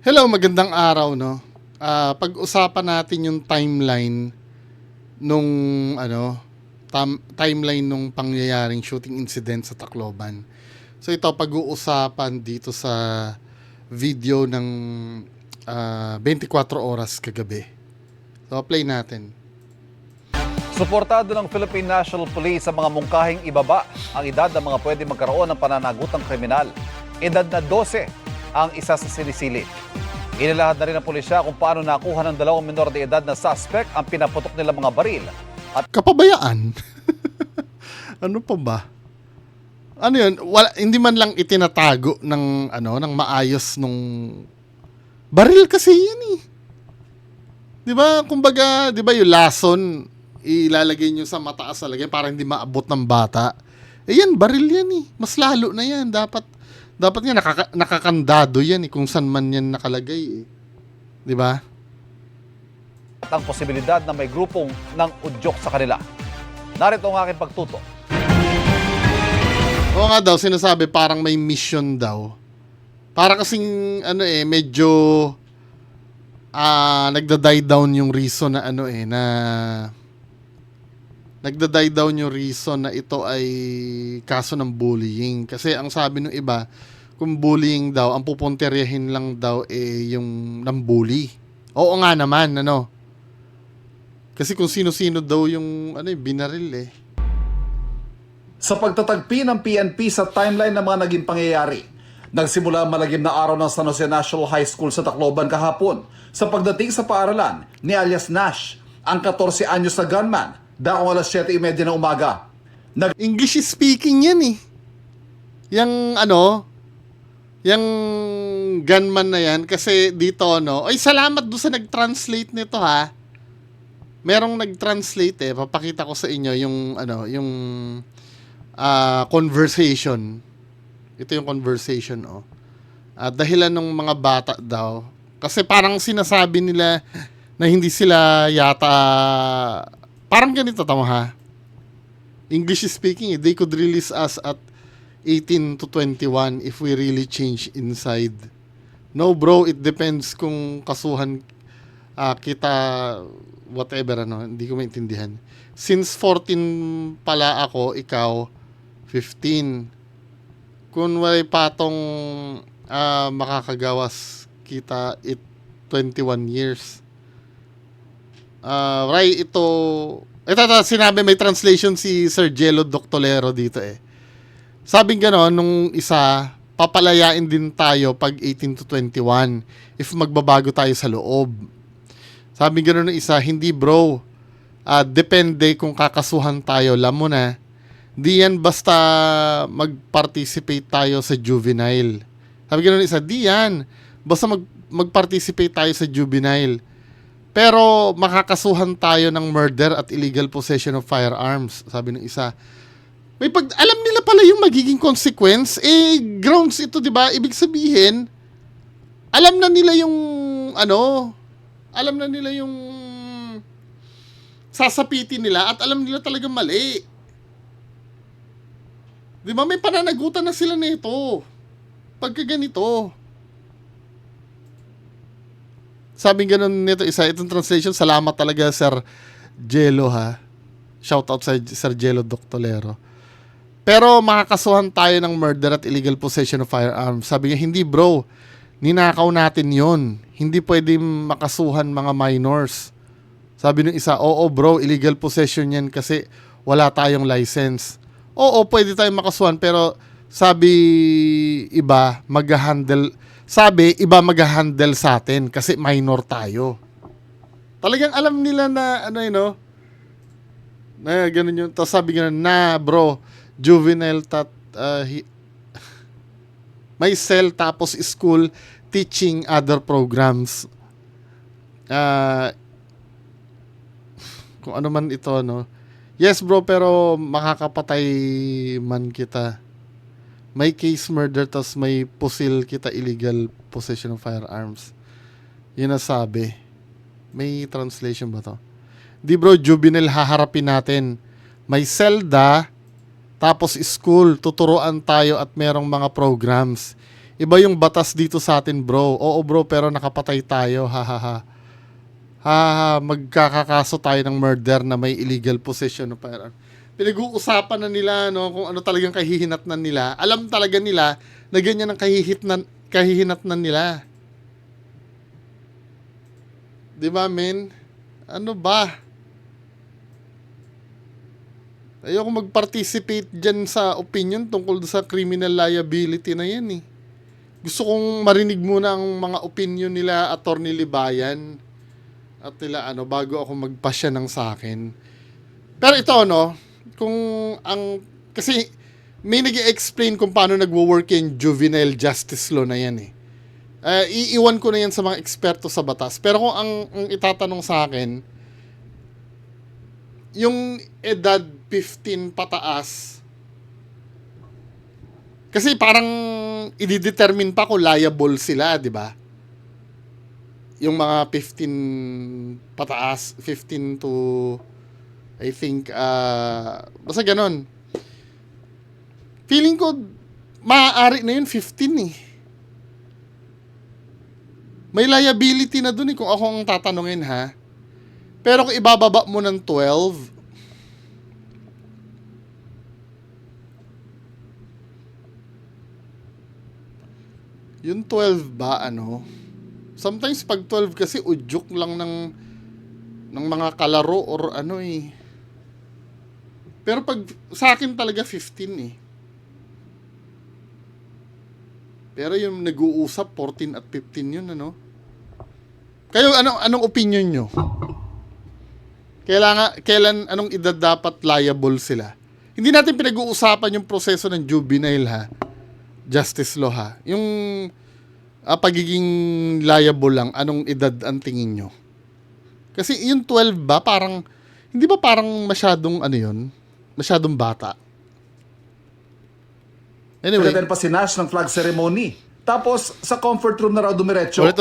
Hello, magandang araw, no? Pag-usapan natin yung timeline nung timeline nung pangyayaring shooting incident sa Tacloban. So ito pag-uusapan dito sa video ng 24 oras kagabi. So play natin. Suportado ng Philippine National Police sa mga mungkahing ibaba ang edad ng mga pwede magkaroon ng pananagutang kriminal. Edad na 12 ang isa sa sinisili. Inilahad na rin ng pulisya kung paano nakuha ng 2 menor de edad na suspect ang pinaputok nila mga baril. At Kapabayaan? Ano pa ba? Ano yun? Hindi man lang itinatago ng maayos nung baril kasi yan eh. 'Di ba? Kumbaga, 'di ba yung lason ilalagay nyo sa mataas na lagay para hindi maabot ng bata. Yan, baril yan eh. Mas lalo na yan. Dapat nga nakakandado yan eh kung saan man yan nakalagay eh. 'Di ba? ang posibilidad na may grupong ng udyok sa kanila. Narito ang aking pagtuto. Oo nga daw, sinasabi parang may mission daw. Para kasing medyo nagda-die down yung reason na nagda-die down yung reason na ito ay kaso ng bullying. Kasi ang sabi ng iba, kung bullying daw, ang pupunteryahin lang daw yung ng bully. Oo nga naman, Kasi kung sino-sino daw yung binaril eh. Sa pagtatagpi ng PNP sa timeline ng mga naging pangyayari, nagsimula ang malagim na araw ng San Jose National High School sa Tacloban kahapon sa pagdating sa paaralan ni alias Nash, ang 14 anyos na gunman, dakong alas 7:30 ng umaga. English speaking yan eh. Yung gunman na yan, kasi dito, ay salamat doon sa nag-translate nito ha. Merong nag-translate eh, papakita ko sa inyo yung conversation. Ito yung conversation, dahilan ng mga bata daw. Kasi parang sinasabi nila na hindi sila yata, parang ganito tama ha. English speaking, they could release us at 18 to 21 if we really change inside. No bro, it depends kung kasuhan kita whatever hindi ko maintindihan. Since 14 pala ako, ikaw 15. Kung may patong makakagawas kita 21 years. Right, ito sinabi, may translation si Sir Jello Doctolero dito eh. Sabing gano'n, nung isa, papalayain din tayo pag 18 to 21 if magbabago tayo sa loob. Sabing gano'n ng isa, hindi bro, depende kung kakasuhan tayo, alam mo na. Di yan basta mag-participate tayo sa juvenile. Sabi gano'n ng isa, di yan, basta mag-participate tayo sa juvenile. Pero makakasuhan tayo ng murder at illegal possession of firearms. Sabi ng isa, alam nila pala yung magiging consequence, grounds ito, di ba? Ibig sabihin, alam na nila yung sasapitin nila at alam nila talagang mali. Di ba? May pananagutan na sila nito. Pagka ganito. Sabi ganun nito isa, itong translation, salamat talaga Sir Jello ha. Shout out sa Sir Jello Doctolero. Pero makakasuhan tayo ng murder at illegal possession of firearms. Sabi niya, hindi bro, ninakaw natin yon. Hindi pwede makasuhan mga minors. Sabi ng isa, oo bro, illegal possession yan kasi wala tayong license. Oo, pwede tayong makasuhan pero sabi iba mag-handle sa atin kasi minor tayo. Talagang alam nila na na ganun yun. Tapos sabi nga na bro, juvenile may cell tapos school teaching other programs. Kung ano man ito, Yes bro, pero makakapatay man kita. May case murder tas may pusil kita illegal possession of firearms. Yun ang sabi. May translation ba to? Di bro, juvenile haharapin natin. May selda, tapos school, tuturuan tayo at merong mga programs. Iba yung batas dito sa atin, bro. Oo, bro, pero nakapatay tayo. Ha, ha, ha. Ha, ha, magkakakaso tayo ng murder na may illegal possession of firearm. Pinag-uusapan na nila, no, kung ano talagang kahihinatnan nila. Alam talaga nila na ganyan ang kahihinatnan nila. Di ba, men? Ano ba? Ayoko mag-participate dyan sa opinion tungkol sa criminal liability na yan, eh. Gusto kong marinig muna ang mga opinion nila, Attorney Libayan, at nila, bago ako magpasya ng sa akin. Pero ito, no, kasi may nag-explain kung paano nagwo-work yung juvenile justice law na yan, eh. Iiwan ko na yan sa mga eksperto sa batas. Pero kung ang itatanong sa akin, yung edad 15 pataas, kasi parang i-determine pa kung liable sila, di ba? Yung mga 15 pataas, 15 to, I think, basta ganon. Feeling ko, maaari na yun 15 eh. May liability na dun eh kung ako ang tatanungin, ha. Pero kung ibababa mo ng 12, yung 12 ba, sometimes pag 12 kasi udyok lang ng mga kalaro or eh. Pero pag sa akin talaga 15 eh. Pero yung nag-uusap 14 at 15 yun, Kayo, anong opinion nyo? Anong edad dapat liable sila? Hindi natin pinag-uusapan yung proseso ng juvenile, ha? Justice law, ha? Yung pagiging liable lang, anong edad ang tingin nyo? Kasi yung 12 ba, parang, hindi ba parang masyadong, masyadong bata? Anyway. Pagdating pa si Nash ng flag ceremony. Tapos, sa comfort room na raw dumiretso. Ulit.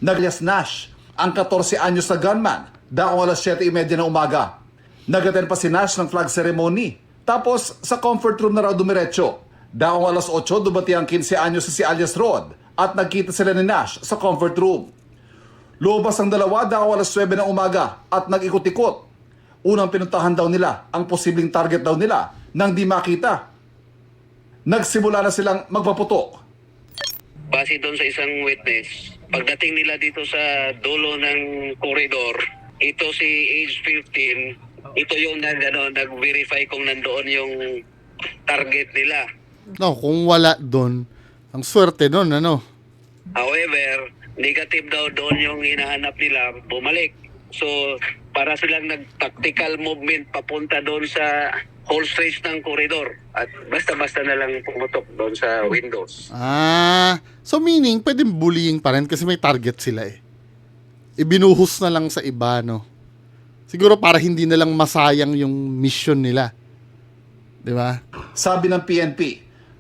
Naglias Nash, ang 14 anyos na gunman, daong alas 7:30 ng umaga. Nag-attend pa si Nash ng flag ceremony. Tapos, sa comfort room na raw dumiretso. Daong alas 8, dumati ang 15 anyos si alias Rod at nagkita sila ni Nash sa comfort room. Lumabas ang dalawa daong alas 9 ng umaga at nag-ikot-ikot. Unang pinuntahan daw nila ang posibleng target daw nila nang di makita. Nagsimula na silang magpaputok. Base doon sa isang witness, pagdating nila dito sa dulo ng koridor, ito si age 15, ito yung nag-verify kung nandoon yung target nila. No, kung wala doon, ang swerte doon, However, negative daw doon yung hinahanap nila, bumalik. So, para silang nag-tactical movement papunta doon sa whole stretch ng koridor at basta-basta na lang pumutok doon sa windows. So meaning, pwedeng bullying pa rin kasi may target sila eh. Ibinuhos na lang sa iba, Siguro para hindi na lang masayang yung mission nila. Di ba? Sabi ng PNP,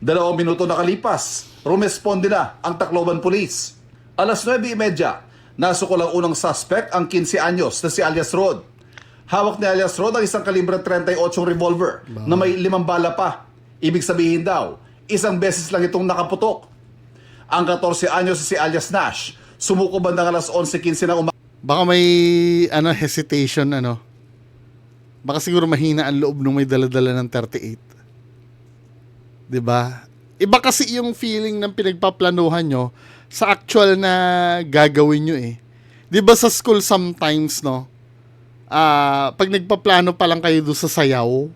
2 minuto nakalipas, rumesponde na ang Tacloban Police. Alas 9:30, nasukol ang unang suspect, ang 15 anyos na si alias Rod. Hawak ni alias Rod ang isang kalibre 38 revolver na may 5 bala pa. Ibig sabihin daw, isang beses lang itong nakaputok. Ang 14 anyos si alias Nash, sumuko bandang alas 11:15 ng umaga. Baka may hesitation, Baka siguro mahina ang loob nung may daladala ng 38. 'Di ba? Iba kasi yung feeling ng pinagpaplanuhan nyo sa actual na gagawin nyo eh. 'Di ba sa school sometimes, pag nagpaplano pa lang kayo doon sa sayaw,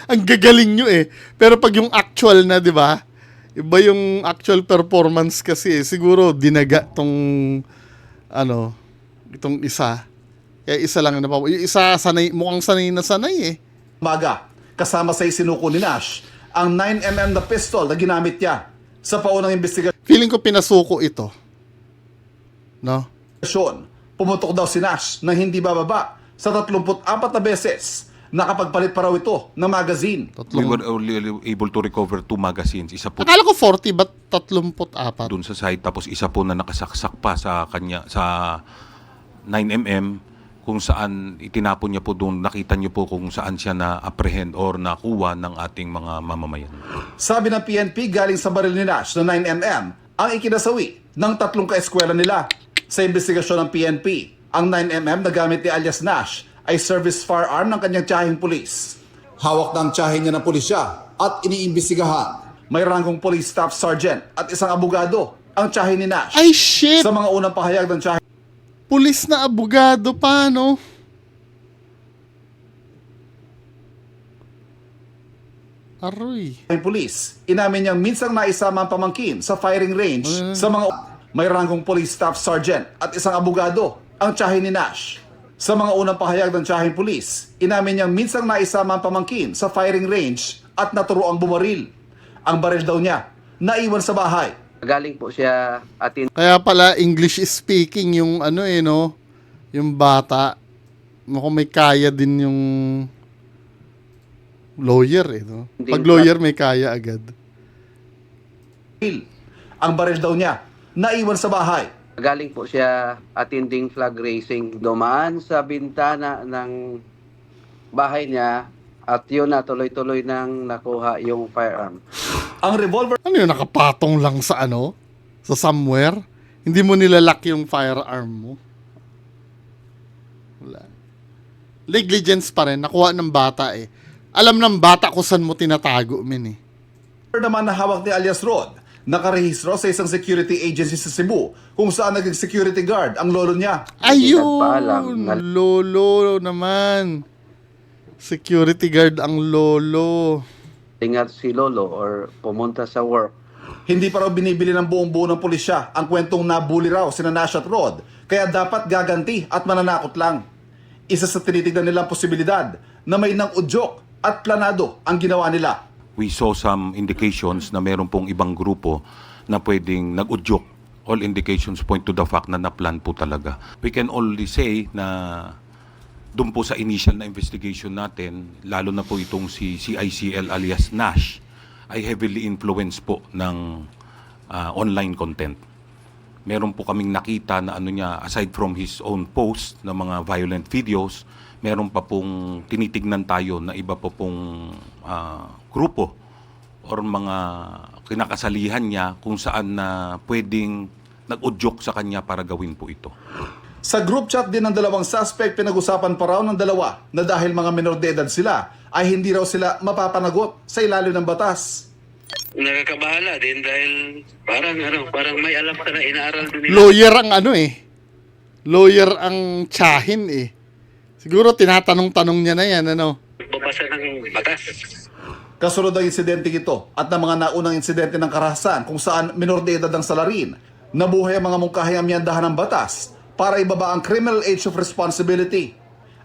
ang gagaling nyo eh. Pero pag yung actual na, 'di ba? Iba yung actual performance kasi eh. Siguro dinaga itong isa. Kaya isa lang yung isa mukhang sanay eh. Umaga, kasama sa isinuko ni Nash, ang 9mm na pistol na ginamit niya sa paunang investigasyon. Feeling ko pinasuko ito. Pumutok daw si Nash na hindi bababa sa 34 na beses. Nakapagpalit pa raw ito ng magazine. We were only able to recover 2 magazines. Isa po Akala ko 40, ba't 34? doon sa side, tapos isa po na nakasaksak pa sa kanya sa 9mm kung saan itinapon niya po doon, nakita niyo po kung saan siya na-apprehend or nakuha ng ating mga mamamayan. Sabi ng PNP, galing sa baril ni Nash na 9mm ang ikinasawi ng 3 kaeskwela nila. Sa investigasyon ng PNP, ang 9mm na gamit ni alias Nash ay service firearm ng kanyang tiyaheng pulis. Hawak ng tiyahin niya ng pulisya at iniimbestigahan. May ranggong police staff sergeant at isang abogado ang tiyahin ni Nash. Ay, shit! Sa mga unang pahayag ng tiyahin Pulis na abogado pa, no? Aroy. pulis, inamin niyang minsang naisama ang pamangkin sa firing range sa mga may ranggong police staff sergeant at isang abogado ang tiyahin ni Nash. Sa mga unang pahayag ng tiyaheng pulis, inamin niyang minsang naisama ang pamangkin sa firing range at naturoang bumaril. Ang baril daw niya, naiwan sa bahay. Galing po siya atin Kaya pala English speaking yung ano no, yung bata. Mukhang may kaya din yung lawyer no. Pag lawyer may kaya agad. Ang baril daw niya, naiwan sa bahay. galing po siya attending flag racing. Dumaan sa bintana ng bahay niya at yun na tuloy-tuloy nang nakuha yung firearm. Ang revolver Ano yun, nakapatong lang sa ano? Sa somewhere? Hindi mo nilalak yung firearm mo? Wala. Negligence pa rin, nakuha ng bata eh. Alam ng bata kung saan mo tinatago, min eh. naman na hawak ni alias Rod, nakarehistro sa isang security agency sa Cebu kung saan naging security guard ang lolo niya. Ayun! Lolo naman. Security guard ang lolo. Ingat si Lolo or pumunta sa work. Hindi pa raw binibili ng buong buo ng pulisya ang kwentong nabuli raw sina Nash at Rod, kaya dapat gaganti at mananakot lang. Isa sa tinitignan nilang posibilidad na may nang udyok at planado ang ginawa nila. We saw some indications na meron pong ibang grupo na pwedeng nag-udyok. All indications point to the fact na na-plan po talaga. We can only say na doon po sa initial na investigation natin, lalo na po itong si CICL alias Nash, ay heavily influenced po ng online content. Meron po kaming nakita na ano niya, aside from his own post na mga violent videos, meron pa pong tinitignan tayo na iba pa pong grupo or mga kinakasalihan niya kung saan na pwedeng nag-udyok sa kanya para gawin po ito. Sa group chat din ng dalawang suspect, pinag-usapan pa raw ng dalawa na dahil mga minor de edad sila, ay hindi raw sila mapapanagot sa ilalim ng batas. Nakakabahala din dahil parang may alam ka na inaaral din nila. Lawyer ang ano eh. Lawyer ang tsahin eh. Siguro tinatanong-tanong niya na yan, ano? Babasa ng batas. Kasunod ang insidente ito at ng mga naunang insidente ng karahasan kung saan minor de edad ang salarin, nabuhay ang mga mungkahing amyandahan ng batas para ibaba ang criminal age of responsibility.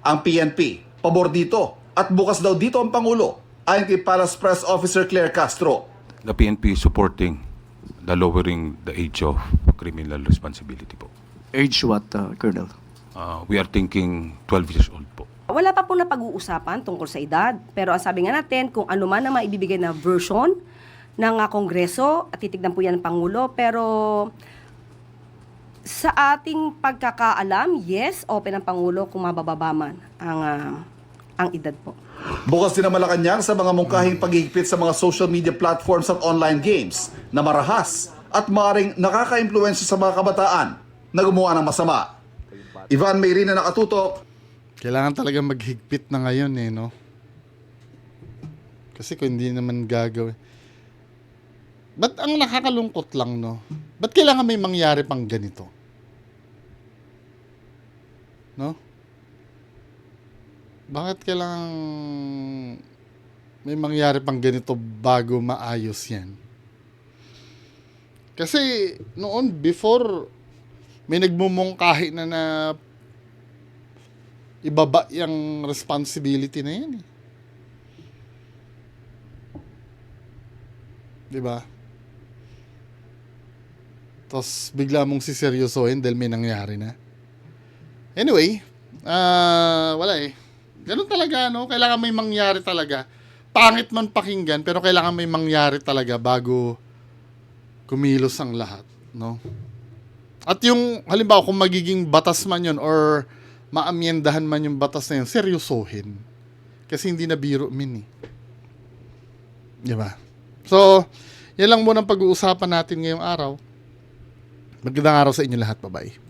Ang PNP, pabor dito at bukas daw dito ang Pangulo, ayon kay Palace Press Officer Claire Castro. The PNP is supporting the lowering the age of criminal responsibility po. Age what, Colonel? We are thinking 12 years old po. Wala pa pong napag-uusapan tungkol sa edad. Pero ang sabi nga natin, kung ano man ang maibibigay na version ng Kongreso, at titignan po yan ng Pangulo. Pero sa ating pagkakaalam, yes, open ang Pangulo kung mabababa man ang edad po. Bukas din ang Malacanang sa mga mungkahing paghihigpit sa mga social media platforms at online games na marahas at maaaring nakaka-impluwensya sa mga kabataan na gumawa ng masama. Ivan Mayrina, nakatutok. Kailangan talaga maghigpit na ngayon eh, no? Kasi kung hindi naman gagawin. Ba't ang nakakalungkot lang, no? Ba't kailangan may mangyari pang ganito? No? Bakit kailangan may mangyari pang ganito bago maayos yan? Kasi noon, before, may nagmumungkahi na ibaba yung responsibility na yan eh. Diba? Tapos bigla mong siseryosohin dahil may nangyari na. Anyway, wala eh. Ganun talaga, no? Kailangan may mangyari talaga. Pangit man pakinggan, pero kailangan may mangyari talaga bago kumilos ang lahat, no? At yung, halimbawa, kung magiging batas man yun or maamyendahan man yung batas na yun, seryosohin. Kasi hindi na biro min eh. Diba? So, yan lang muna ang pag-uusapan natin ngayong araw. Magandang araw sa inyo lahat. Bye-bye.